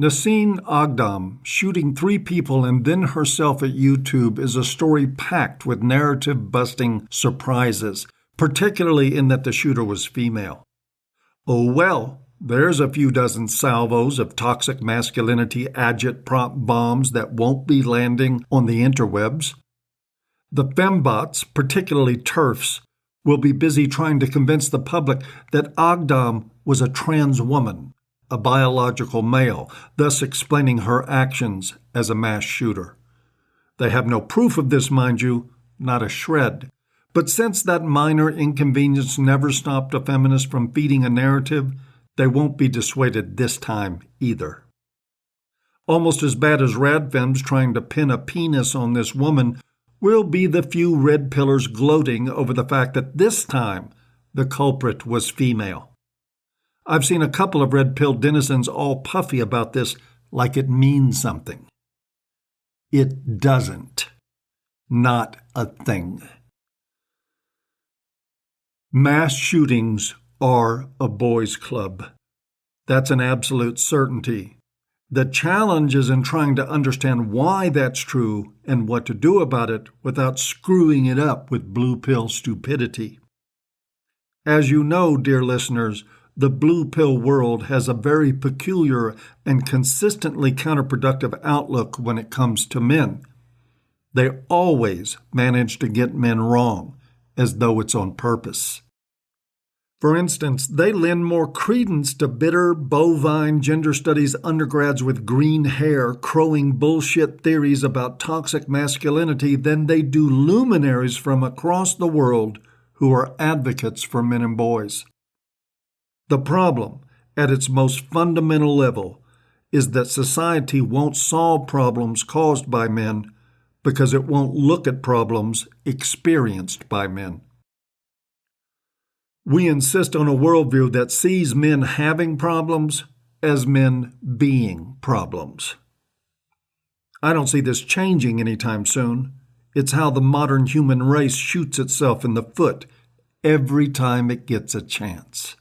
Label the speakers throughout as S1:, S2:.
S1: Nassim Aghdam shooting 3 people and then herself at YouTube is a story packed with narrative-busting surprises, particularly in that the shooter was female. Oh well, there's a few dozen salvos of toxic masculinity agitprop bombs that won't be landing on the interwebs. The fembots, particularly TERFs, will be busy trying to convince the public that Aghdam was a trans woman, a biological male, thus explaining her actions as a mass shooter. They have no proof of this, mind you, not a shred. But since that minor inconvenience never stopped a feminist from feeding a narrative, they won't be dissuaded this time either. Almost as bad as Radfem's trying to pin a penis on this woman will be the few red pillars gloating over the fact that this time the culprit was female. I've seen a couple of red pill denizens all puffy about this like it means something. It doesn't. Not a thing. Mass shootings are a boys' club. That's an absolute certainty. The challenge is in trying to understand why that's true and what to do about it without screwing it up with blue pill stupidity. As you know, dear listeners, the blue pill world has a very peculiar and consistently counterproductive outlook when it comes to men. They always manage to get men wrong, as though it's on purpose. For instance, they lend more credence to bitter, bovine gender studies undergrads with green hair crowing bullshit theories about toxic masculinity than they do luminaries from across the world who are advocates for men and boys. The problem, at its most fundamental level, is that society won't solve problems caused by men because it won't look at problems experienced by men. We insist on a worldview that sees men having problems as men being problems. I don't see this changing anytime soon. It's how the modern human race shoots itself in the foot every time it gets a chance.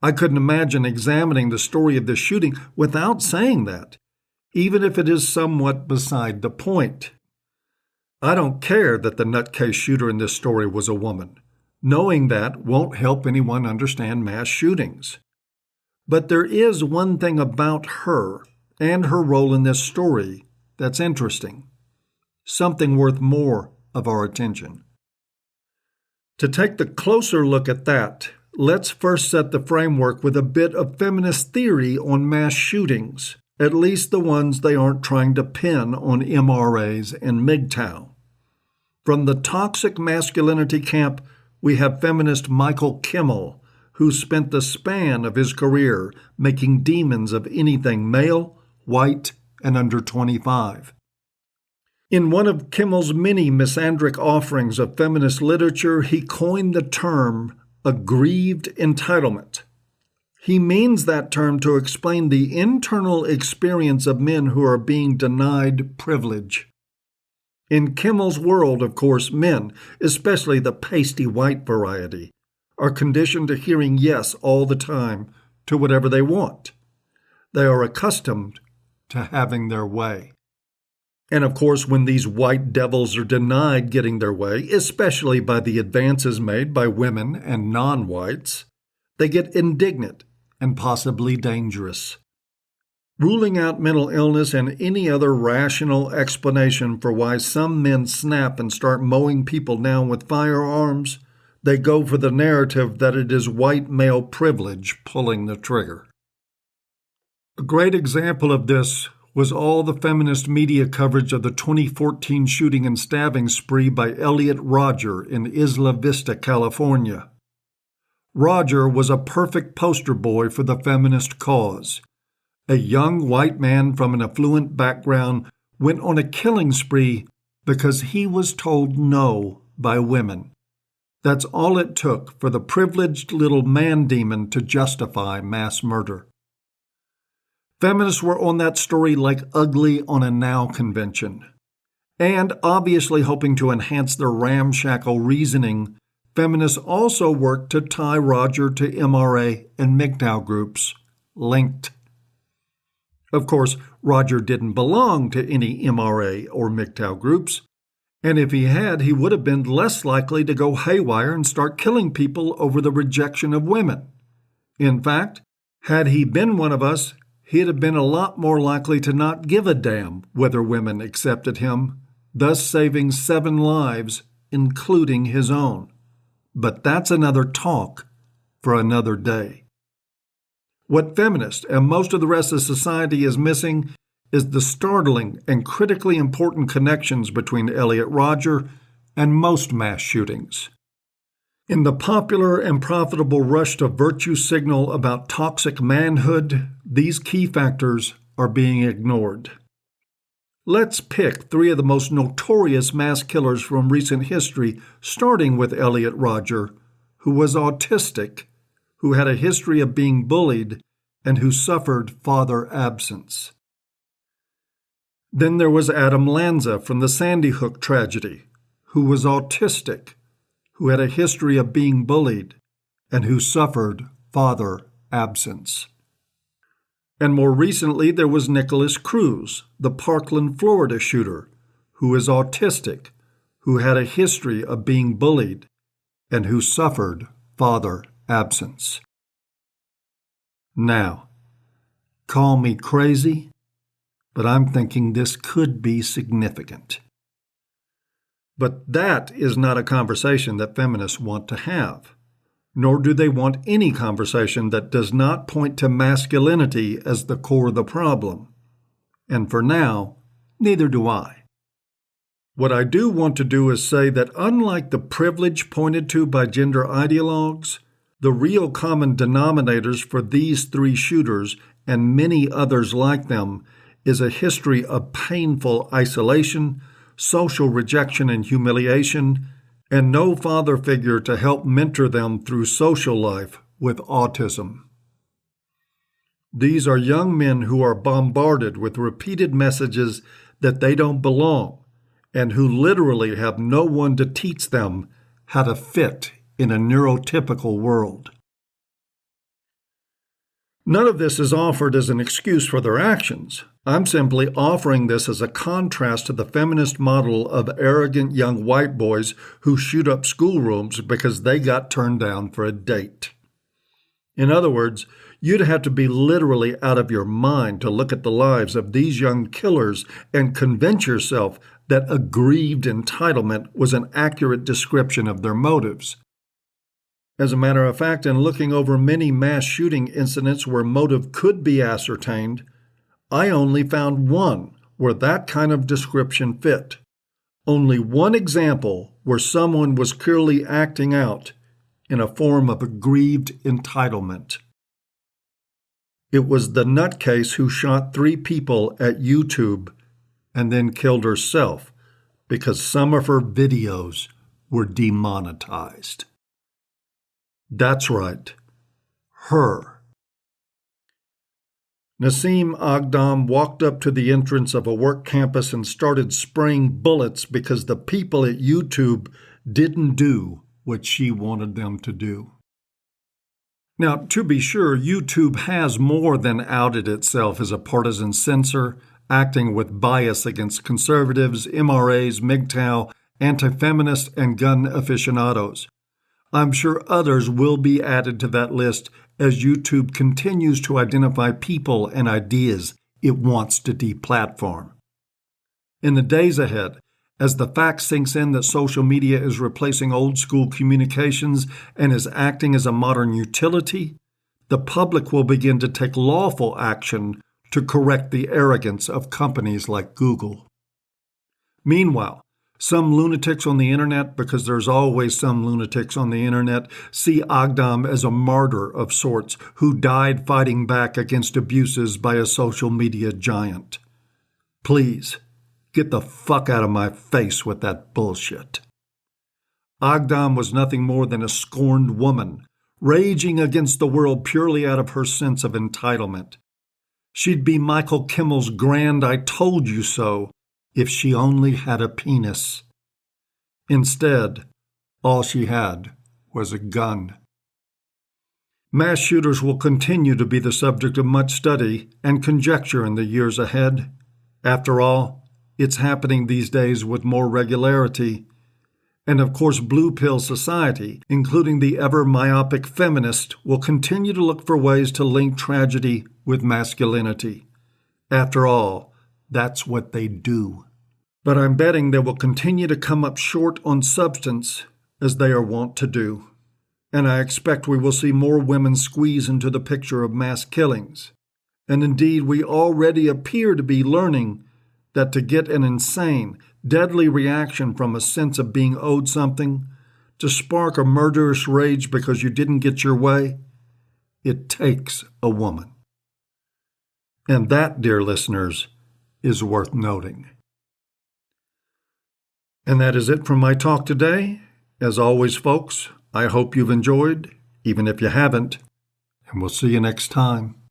S1: I couldn't imagine examining the story of this shooting without saying that, even if it is somewhat beside the point. I don't care that the nutcase shooter in this story was a woman. Knowing that won't help anyone understand mass shootings. But there is one thing about her and her role in this story that's interesting, something worth more of our attention. To take the closer look at that, let's first set the framework with a bit of feminist theory on mass shootings, at least the ones they aren't trying to pin on MRAs and MGTOW. From the toxic masculinity camp, we have feminist Michael Kimmel, who spent the span of his career making demons of anything male, white, and under 25. In one of Kimmel's many misandric offerings of feminist literature, he coined the term aggrieved entitlement. He means that term to explain the internal experience of men who are being denied privilege. In Kimmel's world, of course, men, especially the pasty white variety, are conditioned to hearing yes all the time to whatever they want. They are accustomed to having their way. And of course, when these white devils are denied getting their way, especially by the advances made by women and non-whites, they get indignant and possibly dangerous. Ruling out mental illness and any other rational explanation for why some men snap and start mowing people down with firearms, they go for the narrative that it is white male privilege pulling the trigger. A great example of this was all the feminist media coverage of the 2014 shooting and stabbing spree by Elliot Rodger in Isla Vista, California. Rodger was a perfect poster boy for the feminist cause. A young white man from an affluent background went on a killing spree because he was told no by women. That's all it took for the privileged little man demon to justify mass murder. Feminists were on that story like ugly on a now convention. And obviously hoping to enhance their ramshackle reasoning, feminists also worked to tie Rodger to MRA and MGTOW groups, linked. Of course, Roger didn't belong to any MRA or MGTOW groups, and if he had, he would have been less likely to go haywire and start killing people over the rejection of women. In fact, had he been one of us, he'd have been a lot more likely to not give a damn whether women accepted him, thus saving 7 lives, including his own. But that's another talk for another day. What feminists and most of the rest of society is missing is the startling and critically important connections between Elliot Rodger and most mass shootings. In the popular and profitable rush to virtue signal about toxic manhood, these key factors are being ignored. Let's pick 3 of the most notorious mass killers from recent history, starting with Elliot Rodger, who was autistic, who had a history of being bullied, and who suffered father absence. Then there was Adam Lanza from the Sandy Hook tragedy, who was autistic, who had a history of being bullied, and who suffered father absence. And more recently, there was Nicholas Cruz, the Parkland, Florida shooter, who is autistic, who had a history of being bullied, and who suffered father absence. Now, call me crazy, but I'm thinking this could be significant. But that is not a conversation that feminists want to have, nor do they want any conversation that does not point to masculinity as the core of the problem. And for now, neither do I. What I do want to do is say that unlike the privilege pointed to by gender ideologues, the real common denominators for these 3 shooters and many others like them is a history of painful isolation, social rejection and humiliation, and no father figure to help mentor them through social life with autism. These are young men who are bombarded with repeated messages that they don't belong, and who literally have no one to teach them how to fit in a neurotypical world. None of this is offered as an excuse for their actions. I'm simply offering this as a contrast to the feminist model of arrogant young white boys who shoot up schoolrooms because they got turned down for a date. In other words, you'd have to be literally out of your mind to look at the lives of these young killers and convince yourself that aggrieved entitlement was an accurate description of their motives. As a matter of fact, in looking over many mass shooting incidents where motive could be ascertained, I only found one where that kind of description fit. Only one example where someone was clearly acting out in a form of aggrieved entitlement. It was the nutcase who shot 3 people at YouTube and then killed herself because some of her videos were demonetized. That's right, her. Nassim Aghdam walked up to the entrance of a work campus and started spraying bullets because the people at YouTube didn't do what she wanted them to do. Now, to be sure, YouTube has more than outed itself as a partisan censor, acting with bias against conservatives, MRAs, MGTOW, anti-feminists, and gun aficionados. I'm sure others will be added to that list as YouTube continues to identify people and ideas it wants to deplatform. In the days ahead, as the fact sinks in that social media is replacing old-school communications and is acting as a modern utility, the public will begin to take lawful action to correct the arrogance of companies like Google. Meanwhile, some lunatics on the internet, because there's always some lunatics on the internet, see Aghdam as a martyr of sorts who died fighting back against abuses by a social media giant. Please, get the fuck out of my face with that bullshit. Aghdam was nothing more than a scorned woman, raging against the world purely out of her sense of entitlement. She'd be Michael Kimmel's grand "I told you so" if she only had a penis. Instead, all she had was a gun. Mass shooters will continue to be the subject of much study and conjecture in the years ahead. After all, it's happening these days with more regularity. And of course, Blue Pill Society, including the ever myopic feminist, will continue to look for ways to link tragedy with masculinity. After all, that's what they do. But I'm betting they will continue to come up short on substance, as they are wont to do. And I expect we will see more women squeeze into the picture of mass killings. And indeed, we already appear to be learning that to get an insane, deadly reaction from a sense of being owed something, to spark a murderous rage because you didn't get your way, it takes a woman. And that, dear listeners, is worth noting. And that is it from my talk today. As always, folks, I hope you've enjoyed, even if you haven't, and we'll see you next time.